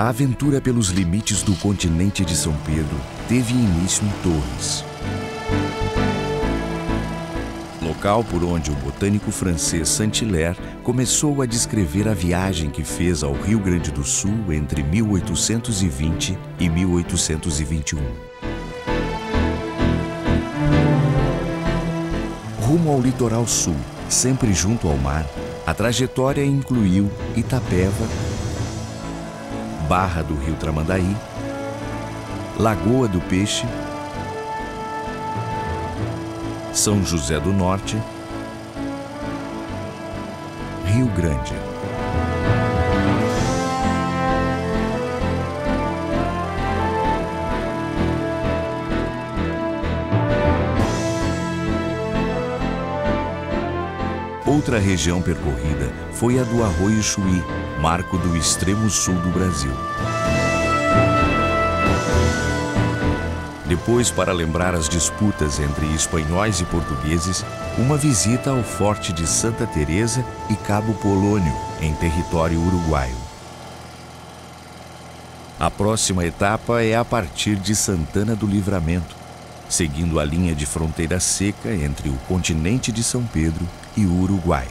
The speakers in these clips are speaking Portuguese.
A aventura pelos limites do continente de São Pedro teve início em Torres, local por onde o botânico francês Saint-Hilaire começou a descrever a viagem que fez ao Rio Grande do Sul entre 1820 e 1821. Rumo ao litoral sul, sempre junto ao mar, a trajetória incluiu Itapeva, Barra do Rio Tramandaí, Lagoa do Peixe, São José do Norte, Rio Grande. Outra região percorrida foi a do Arroio Chuí, marco do extremo sul do Brasil. Depois, para lembrar as disputas entre espanhóis e portugueses, uma visita ao Forte de Santa Teresa e Cabo Polônio, em território uruguaio. A próxima etapa é a partir de Santana do Livramento, seguindo a linha de fronteira seca entre o continente de São Pedro e o Uruguai.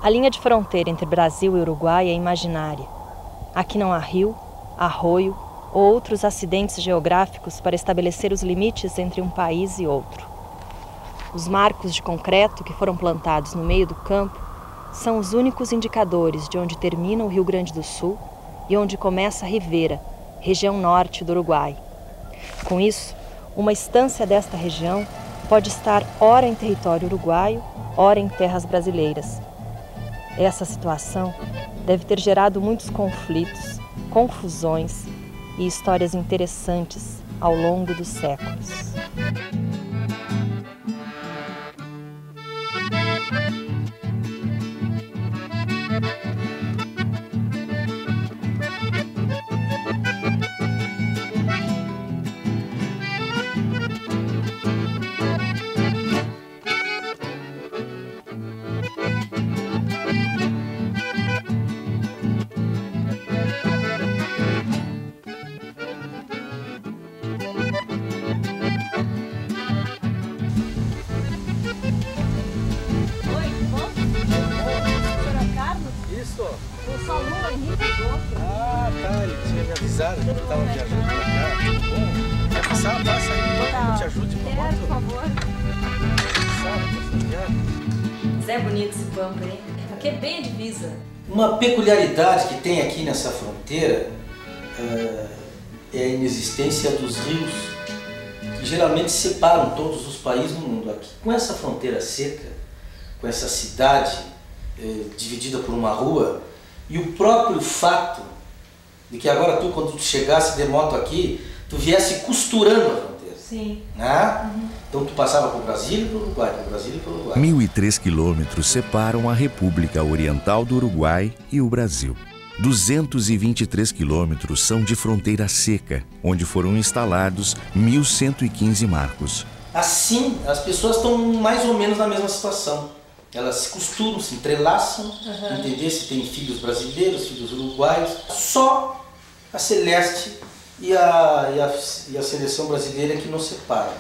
A linha de fronteira entre Brasil e Uruguai é imaginária. Aqui não há rio, arroio ou outros acidentes geográficos para estabelecer os limites entre um país e outro. Os marcos de concreto que foram plantados no meio do campo são os únicos indicadores de onde termina o Rio Grande do Sul e onde começa a Rivera, região norte do Uruguai. Com isso, uma estância desta região pode estar ora em território uruguaio, ora em terras brasileiras. Essa situação deve ter gerado muitos conflitos, confusões e histórias interessantes ao longo dos séculos. Ah, tá, ele tinha me avisado que ele estava viajando pra cá. Bom, quer passar? Passa aí, que eu te ajude com a moto. Por favor. Zé, é bonito esse pampa, hein? Aqui é bem a divisa. Uma peculiaridade que tem aqui nessa fronteira é a inexistência dos rios, que geralmente separam todos os países no mundo. Aqui, com essa fronteira seca, com essa cidade dividida por uma rua, e o próprio fato de que agora tu, quando tu chegasse de moto aqui, tu viesse costurando a fronteira. Sim. Né? Uhum. Então tu passava por Brasília e por Uruguai, por Brasília e por Uruguai. 1.003 quilômetros separam a República Oriental do Uruguai e o Brasil. 223 quilômetros são de fronteira seca, onde foram instalados 1.115 marcos. Assim, as pessoas estão mais ou menos na mesma situação. Elas se costuram, se entrelaçam, entender se tem filhos brasileiros, filhos uruguaios. Só a Celeste e a seleção brasileira que não separa.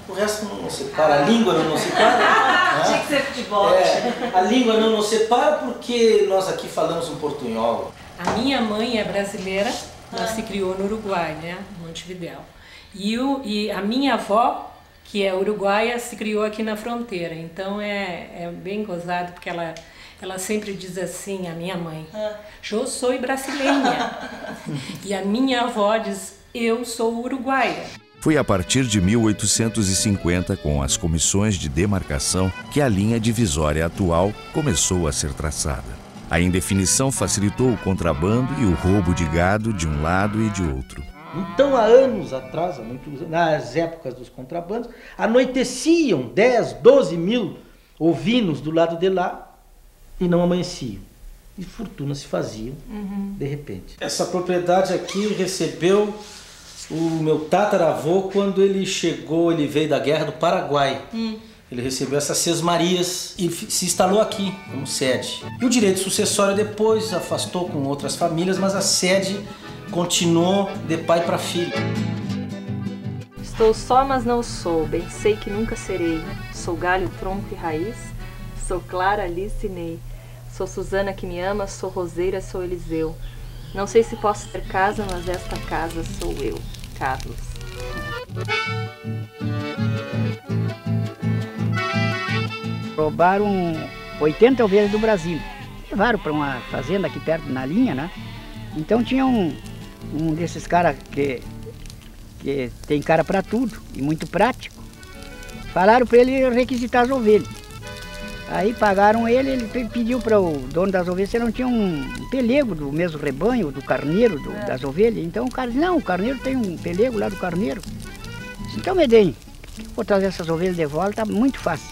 O resto não separa, a língua não separa. Tinha que ser futebol. A língua não nos separa porque nós aqui falamos um portunhol. A minha mãe é brasileira, ela se criou no Uruguai, né, Montevidéu. E a minha avó, que é uruguaia, se criou aqui na fronteira. Então é bem gozado, porque ela sempre diz assim, a minha mãe, eu sou brasileira. E a minha avó diz, eu sou uruguaia. Foi a partir de 1850, com as comissões de demarcação, que a linha divisória atual começou a ser traçada. A indefinição facilitou o contrabando e o roubo de gado de um lado e de outro. Então, há anos atrás, nas épocas dos contrabandos, anoiteciam 10, 12 mil ovinos do lado de lá e não amanheciam. E fortunas se faziam de repente. Essa propriedade aqui recebeu o meu tataravô quando ele chegou, ele veio da Guerra do Paraguai. ele recebeu essas sesmarias e se instalou aqui como sede. E o direito sucessório depois afastou com outras famílias, mas a sede continuou de pai para filho. Estou só, mas não sou, bem sei que nunca serei. Sou galho, tronco e raiz, sou Clara, Alice e Ney. Sou Susana que me ama, sou Roseira, sou Eliseu. Não sei se posso ter casa, mas esta casa sou eu, Carlos. Roubaram 80 ovelhas do Brasil. Levaram para uma fazenda aqui perto, na linha, né? Então tinha um desses caras que tem cara para tudo e muito prático. Falaram para ele requisitar as ovelhas. Aí pagaram ele pediu para o dono das ovelhas se não tinha um pelego do mesmo rebanho, do carneiro, das ovelhas. Então o cara disse, não, o carneiro tem um pelego lá do carneiro. Disse, então me deem, vou trazer essas ovelhas de volta, tá muito fácil.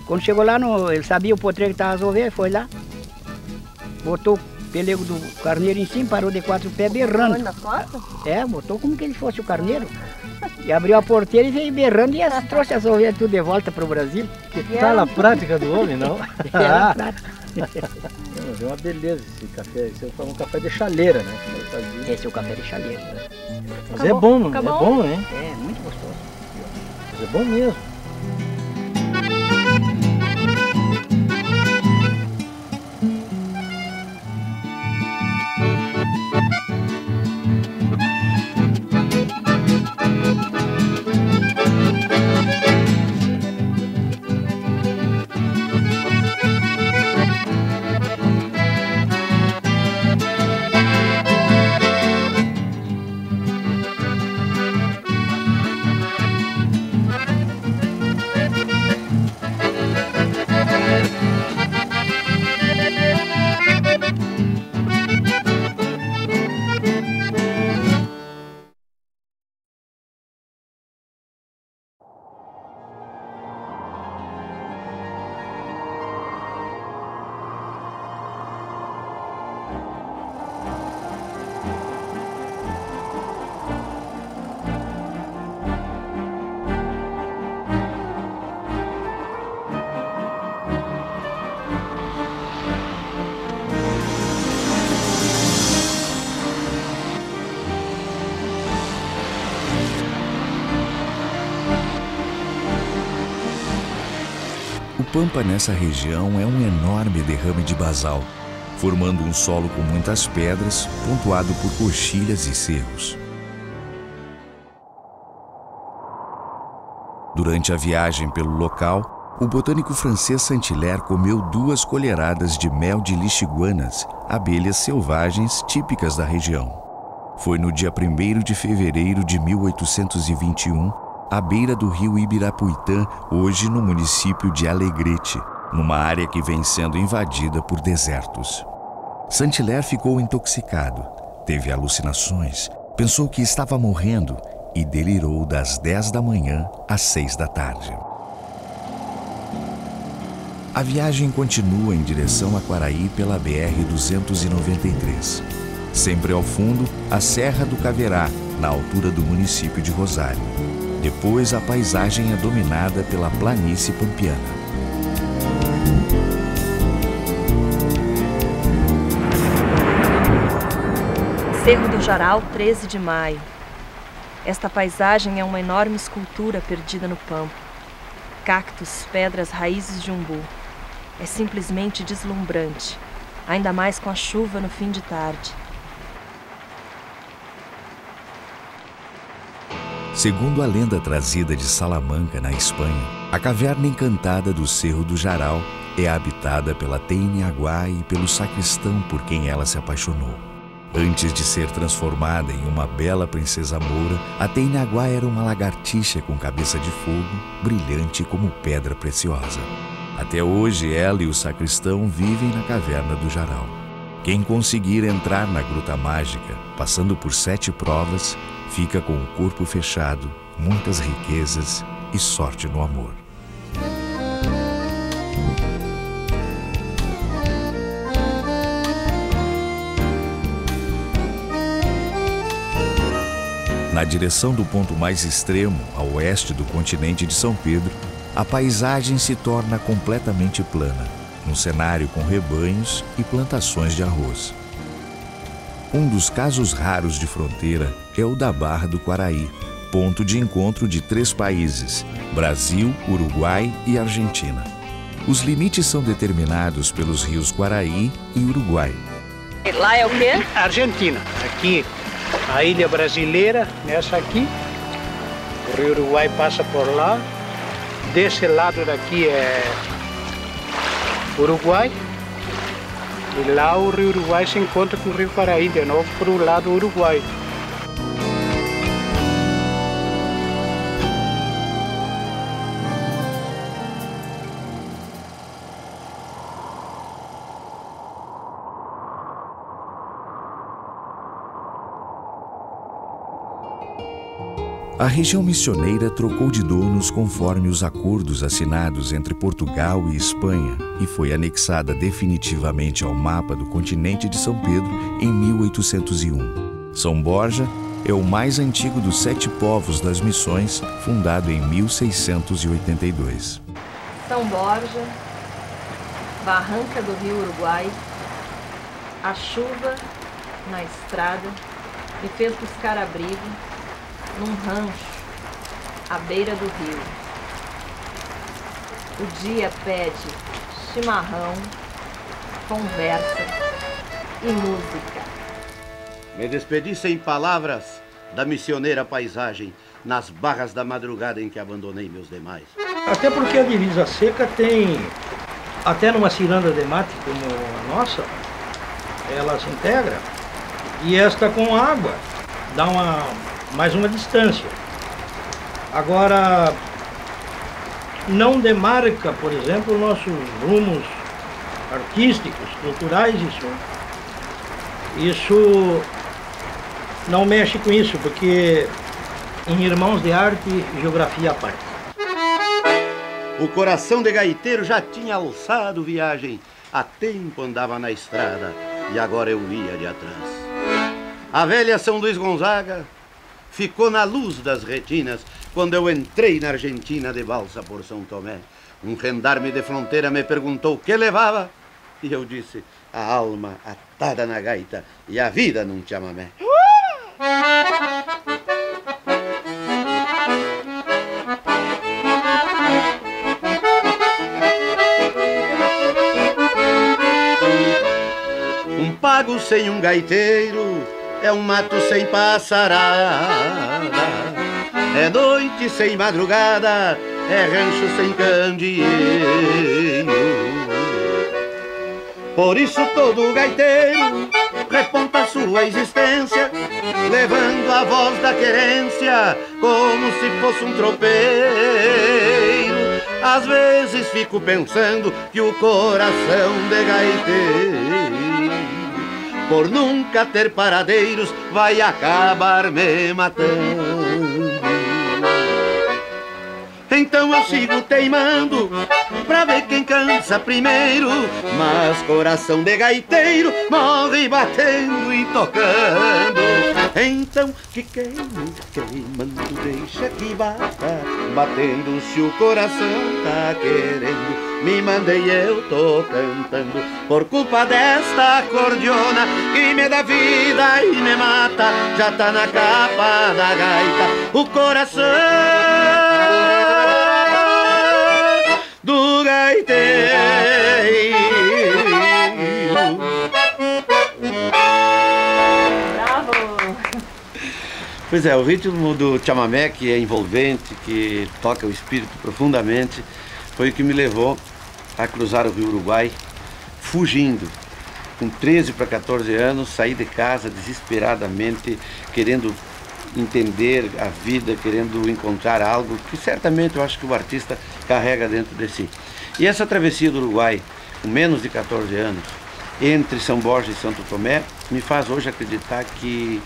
Quando chegou lá, ele sabia o potreiro que estava as ovelhas, foi lá, botou o pelego do carneiro em cima, parou de 4 pés berrando. Botou como que ele fosse o carneiro. E abriu a porteira e veio berrando e trouxe as ovelhas tudo de volta para o Brasil. Que tal a prática do homem, não? Era prática. É uma beleza esse café. Esse é um café de chaleira, né? Esse é o café de chaleira. Né? Mas é bom, é bom, hein? É, muito gostoso. Mas é bom mesmo. O Pampa nessa região é um enorme derrame de basal, formando um solo com muitas pedras, pontuado por coxilhas e cerros. Durante a viagem pelo local, o botânico francês Saint-Hilaire comeu 2 colheradas de mel de lixiguanas, abelhas selvagens típicas da região. Foi no dia 1º de fevereiro de 1821, à beira do rio Ibirapuitã, hoje no município de Alegrete, numa área que vem sendo invadida por desertos. Saint-Hilaire ficou intoxicado, teve alucinações, pensou que estava morrendo e delirou das 10 da manhã às 6 da tarde. A viagem continua em direção a Quaraí pela BR-293. Sempre ao fundo, a Serra do Caverá, na altura do município de Rosário. Depois, a paisagem é dominada pela planície pampiana. Cerro do Jaral, 13 de maio. Esta paisagem é uma enorme escultura perdida no pampa. Cactos, pedras, raízes de umbu. É simplesmente deslumbrante, ainda mais com a chuva no fim de tarde. Segundo a lenda trazida de Salamanca, na Espanha, a caverna encantada do Cerro do Jaral é habitada pela Teinyaguá e pelo sacristão por quem ela se apaixonou. Antes de ser transformada em uma bela princesa moura, a Teinyaguá era uma lagartixa com cabeça de fogo, brilhante como pedra preciosa. Até hoje, ela e o sacristão vivem na caverna do Jaral. Quem conseguir entrar na Gruta Mágica, passando por 7 provas, fica com o corpo fechado, muitas riquezas e sorte no amor. Na direção do ponto mais extremo, a oeste do continente de São Pedro, a paisagem se torna completamente plana, num cenário com rebanhos e plantações de arroz. Um dos casos raros de fronteira é o da Barra do Quaraí, ponto de encontro de 3 países: Brasil, Uruguai e Argentina. Os limites são determinados pelos rios Quaraí e Uruguai. Lá é o quê? Argentina. Aqui, a ilha brasileira, nessa aqui. O rio Uruguai passa por lá. Desse lado daqui é Uruguai. E lá o rio Uruguai se encontra com o rio Quaraí, de novo para o lado Uruguai. A região missioneira trocou de donos conforme os acordos assinados entre Portugal e Espanha e foi anexada definitivamente ao mapa do continente de São Pedro em 1801. São Borja é o mais antigo dos 7 povos das missões, fundado em 1682. São Borja, barranca do rio Uruguai, a chuva na estrada me fez buscar abrigo num rancho à beira do rio. O dia pede chimarrão, conversa e música. Me despedi sem palavras da missioneira paisagem nas barras da madrugada em que abandonei meus demais. Até porque a divisa seca tem, até numa ciranda de mate como a nossa, ela se integra, e esta com água dá mais uma distância. Agora, não demarca, por exemplo, nossos rumos artísticos, culturais, isso não mexe com isso, porque em Irmãos de Arte, geografia à parte. O coração de gaiteiro já tinha alçado viagem, há tempo andava na estrada e agora eu ia de atrás. A velha São Luís Gonzaga ficou na luz das retinas quando eu entrei na Argentina de balsa por São Tomé. Um gendarme de fronteira me perguntou o que levava e eu disse: a alma atada na gaita e a vida num chamamé. Um pago sem um gaiteiro é um mato sem passarada, é noite sem madrugada, é rancho sem candeeiro. Por isso todo gaiteiro reponta sua existência, levando a voz da querência como se fosse um tropeiro. Às vezes fico pensando que o coração de gaiteiro, por nunca ter paradeiros, vai acabar me matando. Então eu sigo teimando pra ver quem cansa primeiro, mas coração de gaiteiro morre batendo e tocando. Então que queimando, deixa que bata, batendo se o coração tá querendo. Me mandei, eu tô cantando por culpa desta acordeona que me dá vida e me mata. Já tá na capa da gaita o coração do gaiteiro. Bravo! Pois é, o ritmo do chamamé, que é envolvente, que toca o espírito profundamente, foi o que me levou a cruzar o rio Uruguai, fugindo. Com 13 para 14 anos, saí de casa desesperadamente, querendo entender a vida, querendo encontrar algo que certamente eu acho que o artista carrega dentro de si. E essa travessia do Uruguai, com menos de 14 anos, entre São Borja e Santo Tomé, me faz hoje acreditar que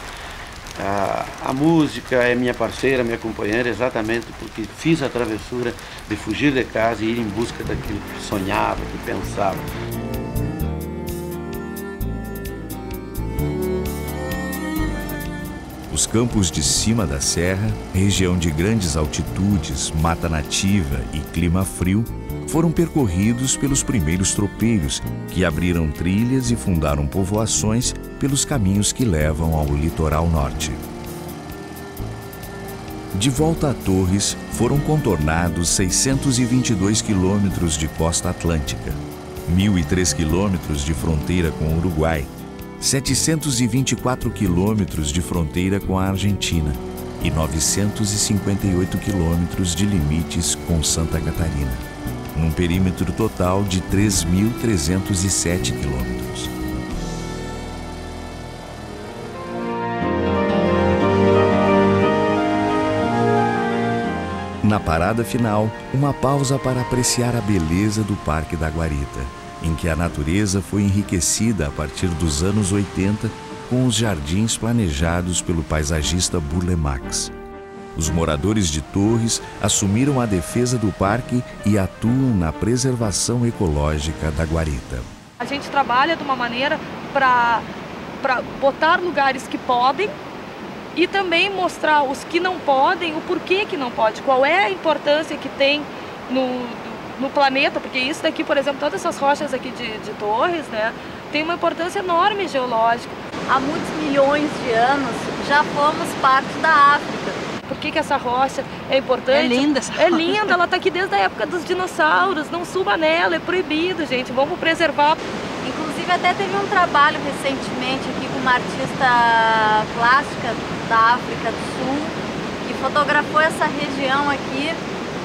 a música é minha parceira, minha companheira, exatamente porque fiz a travessura de fugir de casa e ir em busca daquilo que sonhava, que pensava. Os campos de cima da serra, região de grandes altitudes, mata nativa e clima frio, foram percorridos pelos primeiros tropeiros, que abriram trilhas e fundaram povoações pelos caminhos que levam ao litoral norte. De volta a Torres, foram contornados 622 quilômetros de costa atlântica, 1.003 quilômetros de fronteira com o Uruguai, 724 quilômetros de fronteira com a Argentina e 958 quilômetros de limites com Santa Catarina, num perímetro total de 3.307 quilômetros. Na parada final, uma pausa para apreciar a beleza do Parque da Guarita, em que a natureza foi enriquecida a partir dos anos 80 com os jardins planejados pelo paisagista Burle Marx. Os moradores de Torres assumiram a defesa do parque e atuam na preservação ecológica da Guarita. A gente trabalha de uma maneira para botar lugares que podem e também mostrar os que não podem, o porquê que não pode, qual é a importância que tem no planeta, porque isso daqui, por exemplo, todas essas rochas aqui de Torres, né, tem uma importância enorme geológica. Há muitos milhões de anos já fomos parte da África. Por que essa rocha é importante? É linda essa rocha. É linda, ela está aqui desde a época dos dinossauros, não suba nela, é proibido, gente, vamos preservar. Inclusive até teve um trabalho recentemente aqui com uma artista plástica da África do Sul, que fotografou essa região aqui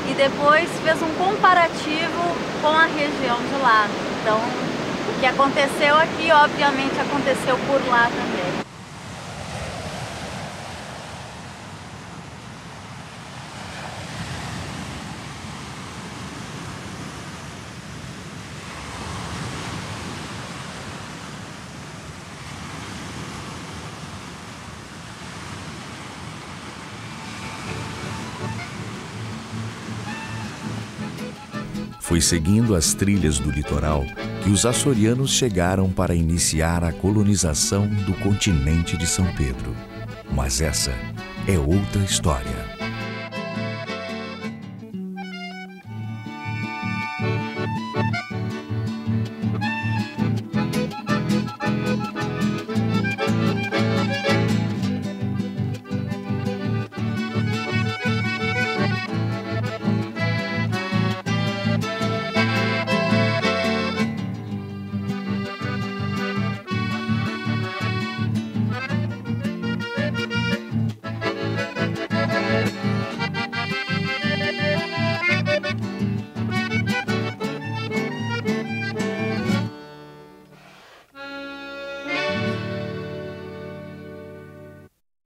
e depois fez um comparativo com a região de lá. Então, o que aconteceu aqui, obviamente, aconteceu por lá também. Foi seguindo as trilhas do litoral que os açorianos chegaram para iniciar a colonização do continente de São Pedro. Mas essa é outra história.